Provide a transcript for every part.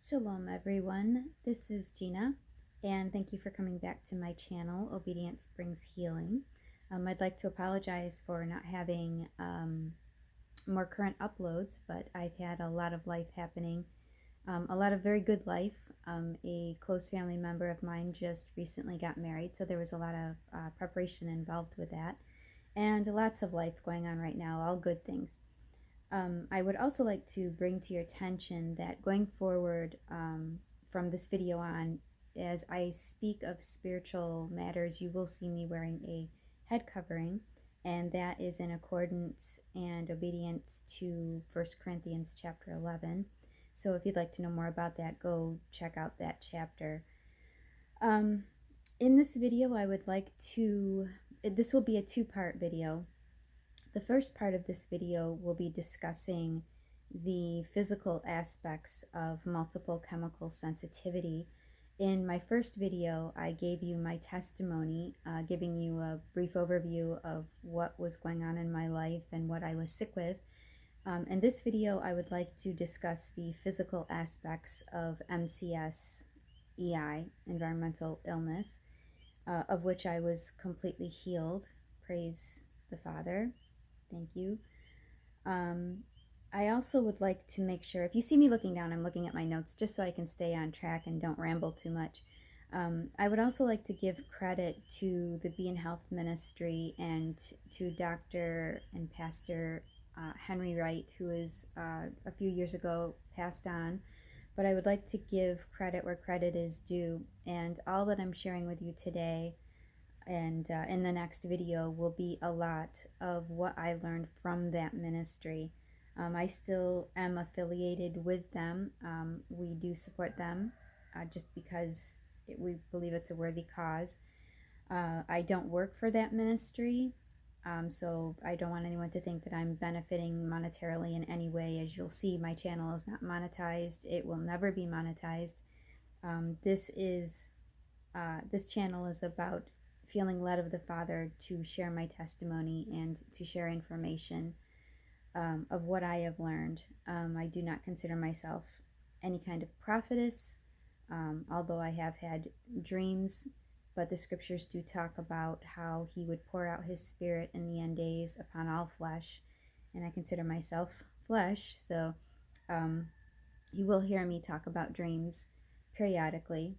Shalom everyone, this is Gina, and thank you for coming back to my channel, Obedience Brings Healing. I'd like to apologize for not having more current uploads, but I've had a lot of life happening, a lot of very good life. A close family member of mine just recently got married, so there was a lot of preparation involved with that, and lots of life going on right now, all good things. I would also like to bring to your attention that going forward from this video on, as I speak of spiritual matters, you will see me wearing a head covering, and that is in accordance and obedience to 1 Corinthians chapter 11. So if you'd like to know more about that, go check out that chapter. In this video, I would like to, this will be a two-part video. The first part of this video will be discussing the physical aspects of multiple chemical sensitivity. In my first video, I gave you my testimony, giving you a brief overview of what was going on in my life and what I was sick with. In this video, I would like to discuss the physical aspects of MCS, EI, environmental illness, of which I was completely healed. Praise the Father. Thank you. I also would like to make sure, if you see me looking down, I'm looking at my notes just so I can stay on track and don't ramble too much. I would also like to give credit to the Be in Health Ministry and to Dr. and Pastor Henry Wright, who is a few years ago passed on. But I would like to give credit where credit is due, and all that I'm sharing with you today and in the next video will be a lot of what I learned from that ministry. I still am affiliated with them. We do support them just because we believe it's a worthy cause. I don't work for that ministry, so I don't want anyone to think that I'm benefiting monetarily in any way. As you'll see, my channel is not monetized. It will never be monetized. This channel is about feeling led of the Father to share my testimony and to share information of what I have learned. I do not consider myself any kind of prophetess, although I have had dreams, but the scriptures do talk about how he would pour out his spirit in the end days upon all flesh, and I consider myself flesh, so you will hear me talk about dreams periodically.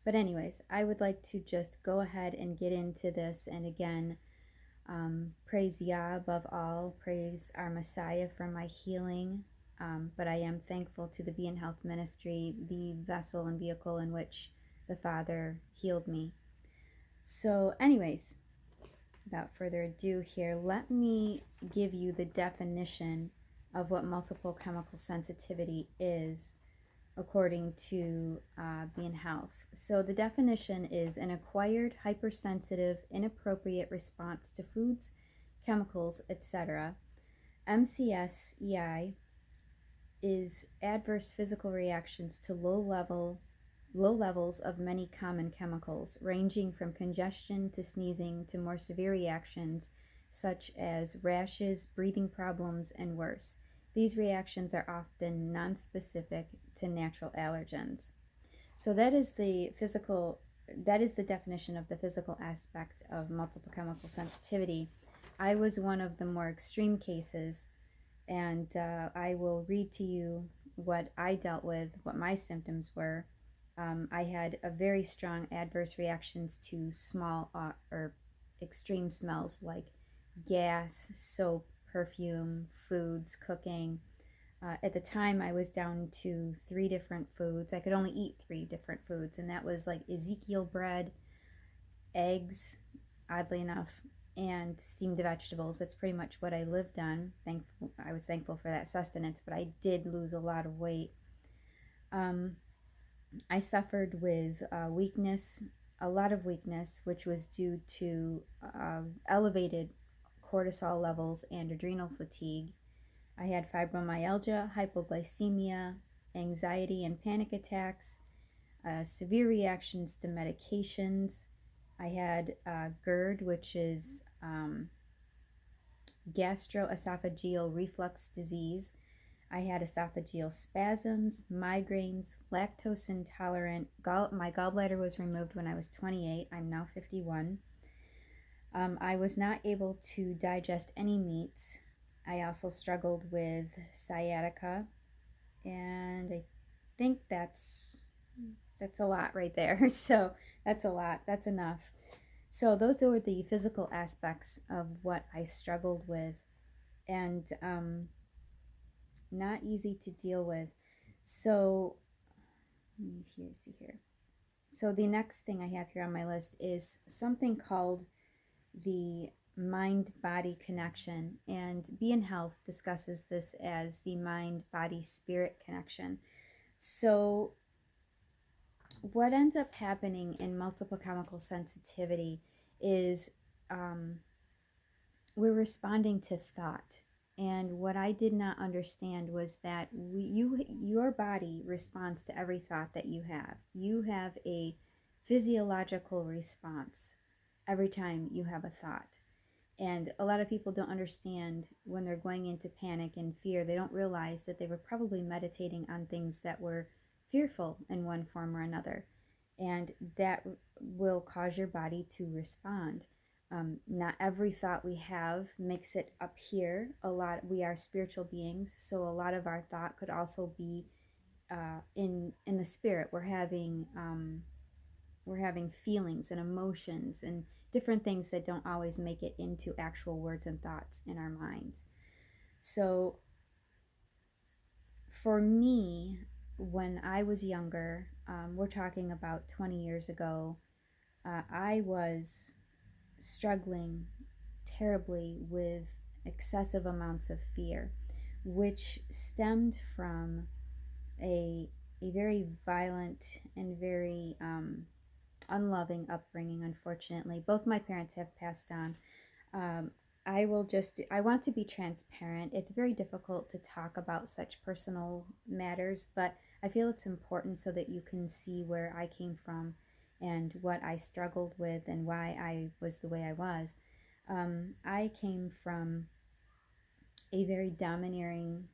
But anyways, I would like to just go ahead and get into this, and again, praise Yah above all, praise our Messiah for my healing, but I am thankful to the Be in Health Ministry, the vessel and vehicle in which the Father healed me. So anyways, without further ado here, let me give you the definition of what multiple chemical sensitivity is, according to Be in Health. So the definition is an acquired, hypersensitive, inappropriate response to foods, chemicals, etc. MCS-EI is adverse physical reactions to low levels of many common chemicals, ranging from congestion to sneezing to more severe reactions such as rashes, breathing problems, and worse. These reactions are often nonspecific to natural allergens. So that is the definition of the physical aspect of multiple chemical sensitivity. I was one of the more extreme cases, and I will read to you what I dealt with, what my symptoms were. I had a very strong adverse reactions to small or extreme smells like gas, soap, perfume, foods, cooking. At the time, I was down to 3 different foods. I could only eat 3 different foods, and that was like Ezekiel bread, eggs, oddly enough, and steamed vegetables. That's pretty much what I lived on. I was thankful for that sustenance, but I did lose a lot of weight. I suffered with weakness, a lot of weakness, which was due to elevated cortisol levels and adrenal fatigue. I had fibromyalgia, hypoglycemia, anxiety and panic attacks, severe reactions to medications. I had GERD, which is gastroesophageal reflux disease. I had esophageal spasms, migraines, lactose intolerant. My gallbladder was removed when I was 28. I'm now 51. I was not able to digest any meats. I also struggled with sciatica, and I think that's a lot right there. So that's a lot. That's enough. So those were the physical aspects of what I struggled with, and not easy to deal with. So let me see here. So the next thing I have here on my list is something called the mind-body connection, and Be in Health discusses this as the mind-body-spirit connection. So what ends up happening in multiple chemical sensitivity is we're responding to thought. And what I did not understand was that your body responds to every thought that you have. You have a physiological response every time you have a thought. And a lot of people don't understand when they're going into panic and fear, they don't realize that they were probably meditating on things that were fearful in one form or another. And that will cause your body to respond. Not every thought we have makes it up here. We are spiritual beings, so a lot of our thought could also be in the spirit. We're having feelings and emotions and different things that don't always make it into actual words and thoughts in our minds. So for me, when I was younger, we're talking about 20 years ago, I was struggling terribly with excessive amounts of fear, which stemmed from a very violent and very unloving upbringing, unfortunately. Both my parents have passed on. Um, I want to be transparent. It's very difficult to talk about such personal matters, but I feel it's important so that you can see where I came from and what I struggled with and why I was the way I was. I came from a very domineering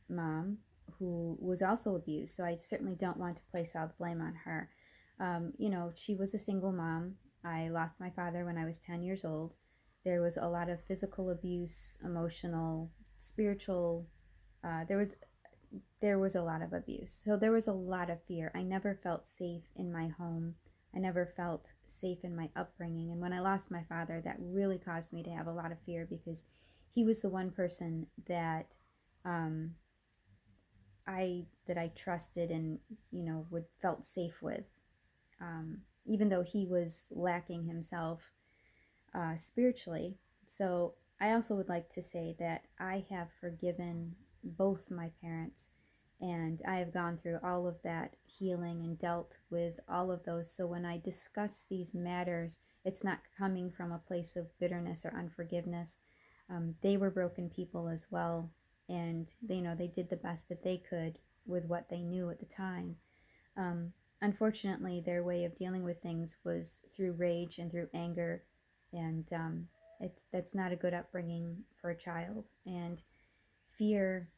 mom who was also abused, so I certainly don't want to place all the blame on her. She was a single mom. I lost my father when I was 10 years old. There was a lot of physical abuse, emotional, spiritual. There was a lot of abuse. So there was a lot of fear. I never felt safe in my home. I never felt safe in my upbringing. And when I lost my father, that really caused me to have a lot of fear because he was the one person that um, I trusted and would felt safe with, even though he was lacking himself spiritually. So I also would like to say that I have forgiven both my parents, and I have gone through all of that healing and dealt with all of those. So when I discuss these matters, it's not coming from a place of bitterness or unforgiveness. They were broken people as well, and they did the best that they could with what they knew at the time. Um, Unfortunately, their way of dealing with things was through rage and through anger, and that's not a good upbringing for a child. And fear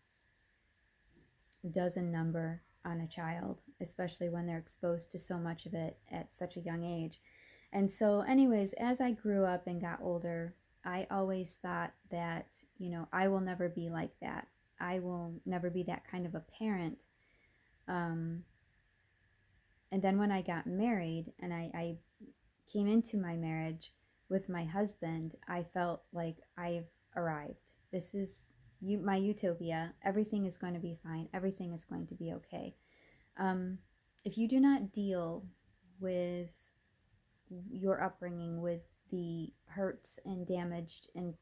does a number on a child, especially when they're exposed to so much of it at such a young age. And so, anyways, as I grew up and got older, I always thought that, I will never be like that. I will never be that kind of a parent. Um, and then when I got married and I came into my marriage with my husband, I felt like I've arrived. This is my utopia. Everything is going to be fine. Everything is going to be okay. If you do not deal with your upbringing, with the hurts and damaged and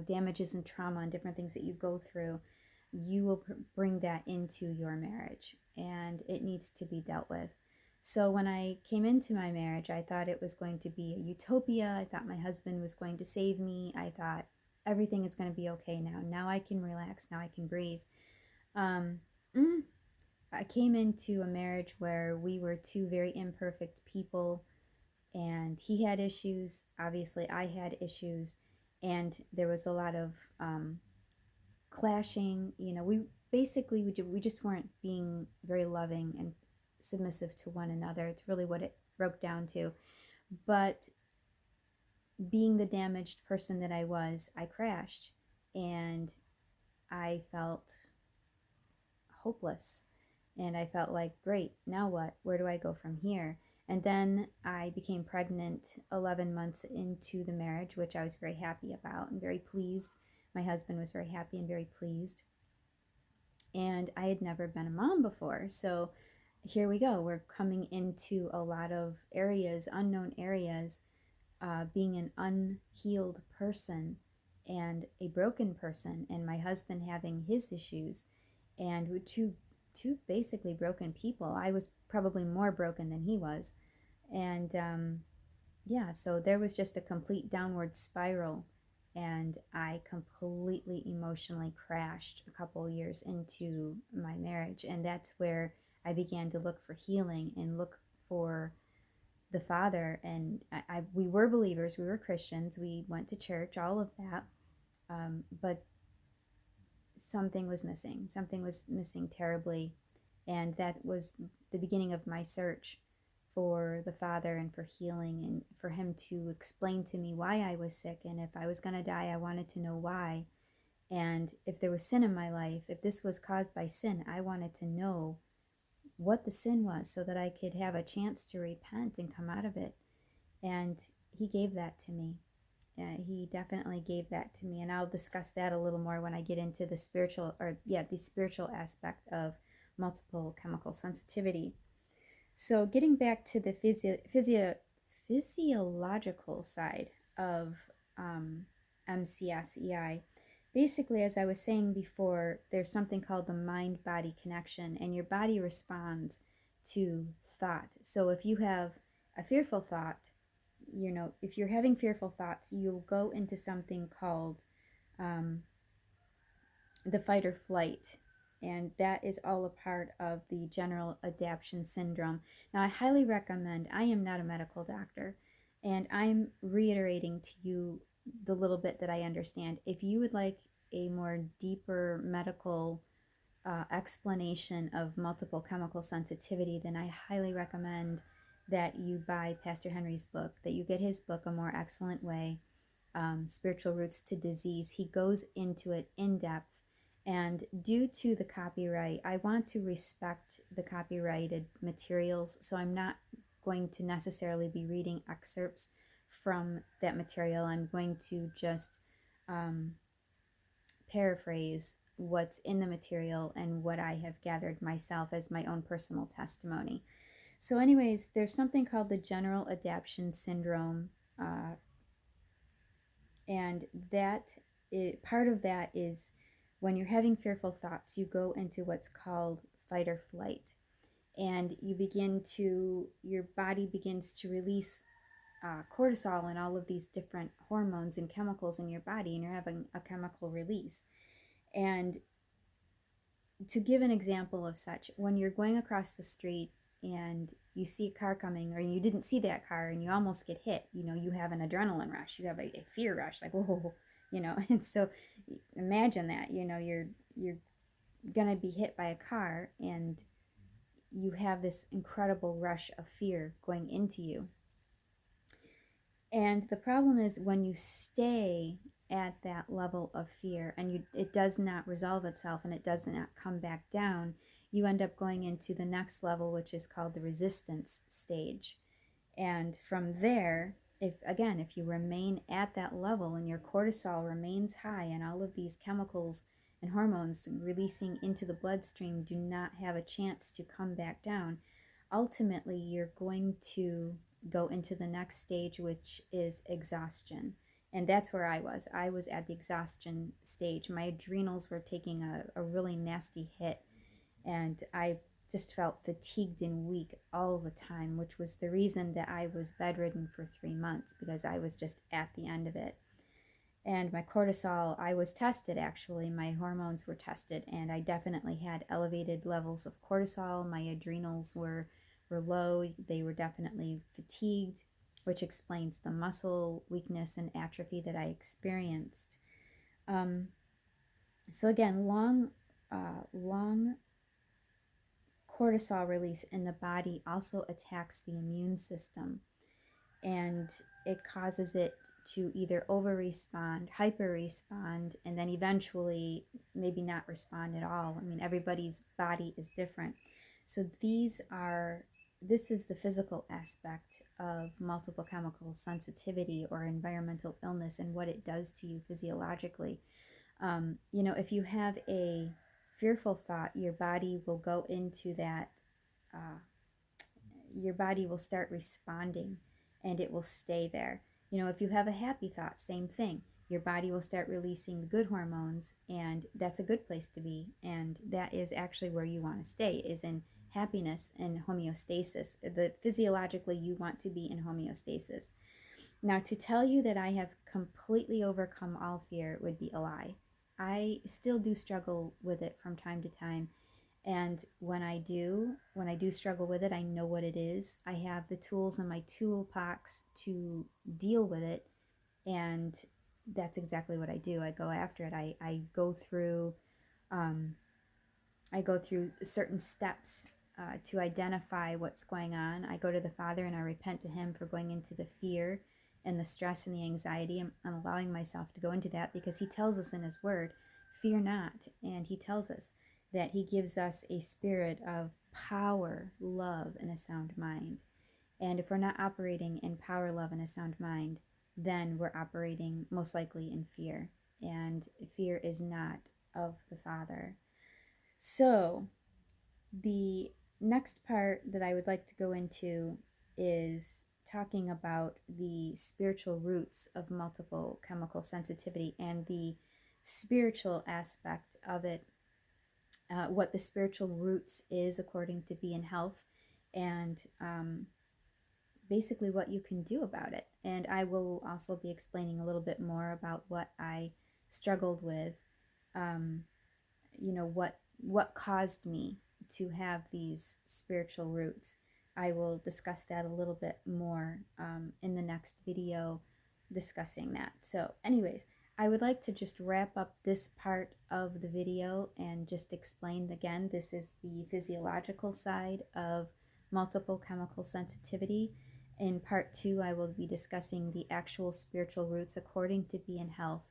damages and trauma and different things that you go through, you will bring that into your marriage, and it needs to be dealt with. So when I came into my marriage, I thought it was going to be a utopia. I thought my husband was going to save me. I thought everything is going to be okay now. Now I can relax. Now I can breathe. Um, I came into a marriage where we were two very imperfect people, and he had issues. Obviously, I had issues, and there was a lot of clashing. We just weren't being very loving and submissive to one another. It's really what it broke down to. But being the damaged person that I was, I crashed, and I felt hopeless. And I felt like, great, now what? Where do I go from here? And then I became pregnant 11 months into the marriage, which I was very happy about and very pleased. My husband was very happy and very pleased. And I had never been a mom before. So here we go. We're coming into a lot of areas, unknown areas, being an unhealed person and a broken person, and my husband having his issues, and we're two basically broken people. I was probably more broken than he was, and yeah, so there was just a complete downward spiral, and I completely emotionally crashed a couple years into my marriage, and that's where I began to look for healing and look for the Father. And we were believers, we were Christians, we went to church, all of that, but something was missing. Something was missing terribly, and that was the beginning of my search for the Father and for healing, and for Him to explain to me why I was sick, and if I was going to die, I wanted to know why. And if there was sin in my life, if this was caused by sin, I wanted to know what the sin was so that I could have a chance to repent and come out of it. And He gave that to me. He definitely gave that to me, and I'll discuss that a little more when I get into the spiritual aspect of multiple chemical sensitivity. So getting back to the physiological side of MCSEI, basically, as I was saying before, there's something called the mind-body connection, and your body responds to thought. So if you have a fearful thought, if you're having fearful thoughts, you'll go into something called the fight or flight, and that is all a part of the general adaptation syndrome. Now, I highly recommend, I am not a medical doctor, and I'm reiterating to you the little bit that I understand. If you would like a more deeper medical explanation of multiple chemical sensitivity, then I highly recommend that you buy Pastor Henry's book, that you get his book, A More Excellent Way, Spiritual Roots to Disease. He goes into it in depth. And due to the copyright, I want to respect the copyrighted materials, so I'm not going to necessarily be reading excerpts from that material. I'm going to just paraphrase what's in the material and what I have gathered myself as my own personal testimony. So anyways, there's something called the general adaptation syndrome, and part of that is when you're having fearful thoughts, you go into what's called fight or flight, and your body begins to release cortisol and all of these different hormones and chemicals in your body, and you're having a chemical release. And to give an example of such, when you're going across the street and you see a car coming, or you didn't see that car and you almost get hit, you have an adrenaline rush, you have a fear rush, like, whoa, and so imagine that, you're gonna be hit by a car, and you have this incredible rush of fear going into you. And the problem is, when you stay at that level of fear and it does not resolve itself and it does not come back down, you end up going into the next level, which is called the resistance stage. And from there, if you remain at that level and your cortisol remains high and all of these chemicals and hormones releasing into the bloodstream do not have a chance to come back down, ultimately you're going to go into the next stage, which is exhaustion. And that's where I was. I was at the exhaustion stage. My adrenals were taking a really nasty hit, and I just felt fatigued and weak all the time, which was the reason that I was bedridden for 3 months, because I was just at the end of it. And my cortisol, I was tested actually, my hormones were tested, and I definitely had elevated levels of cortisol. My adrenals were low, they were definitely fatigued, which explains the muscle weakness and atrophy that I experienced. So again, long cortisol release in the body also attacks the immune system, and it causes it to either over respond, hyper respond, and then eventually maybe not respond at all. I mean, everybody's body is different. So this is the physical aspect of multiple chemical sensitivity or environmental illness and what it does to you physiologically. If you have a fearful thought, your body will go into that, uh, your body will start responding and it will stay there. If you have a happy thought, same thing. Your body will start releasing the good hormones, and that's a good place to be. And that is actually where you want to stay, is in happiness and homeostasis. Physiologically, you want to be in homeostasis. Now, to tell you that I have completely overcome all fear would be a lie. I still do struggle with it from time to time. And when I do struggle with it, I know what it is. I have the tools in my toolbox to deal with it. And that's exactly what I do. I go after it. Um, I go through certain steps to identify what's going on. I go to the Father and I repent to Him for going into the fear and the stress and the anxiety. I'm allowing myself to go into that because He tells us in His Word, fear not. And He tells us that He gives us a spirit of power, love, and a sound mind. And if we're not operating in power, love, and a sound mind, then we're operating most likely in fear. And fear is not of the Father. So, the next part that I would like to go into is talking about the spiritual roots of multiple chemical sensitivity and the spiritual aspect of it, what the spiritual roots is according to Be in Health, and basically what you can do about it. And I will also be explaining a little bit more about what I struggled with, um, what caused me to have these spiritual roots. I will discuss that a little bit more in the next video discussing that. So anyways, I would like to just wrap up this part of the video and just explain again, this is the physiological side of multiple chemical sensitivity. In part 2, I will be discussing the actual spiritual roots according to Be in Health.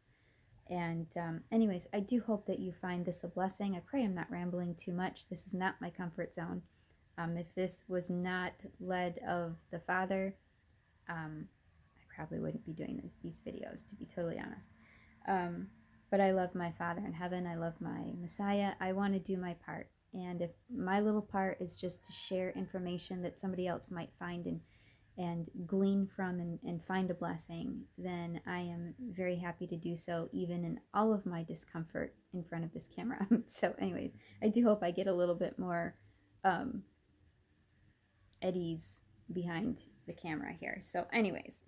And anyways, I do hope that you find this a blessing. I pray I'm not rambling too much. This is not my comfort zone. If this was not led of the Father, I probably wouldn't be doing these videos, to be totally honest. But I love my Father in heaven. I love my Messiah. I want to do my part. And if my little part is just to share information that somebody else might find and glean from and find a blessing, then I am very happy to do so, even in all of my discomfort in front of this camera. So anyways, I do hope I get a little bit more at ease behind the camera here. So anyways,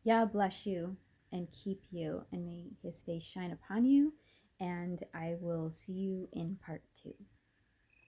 Yah bless you and keep you, and may His face shine upon you, and I will see you in part 2.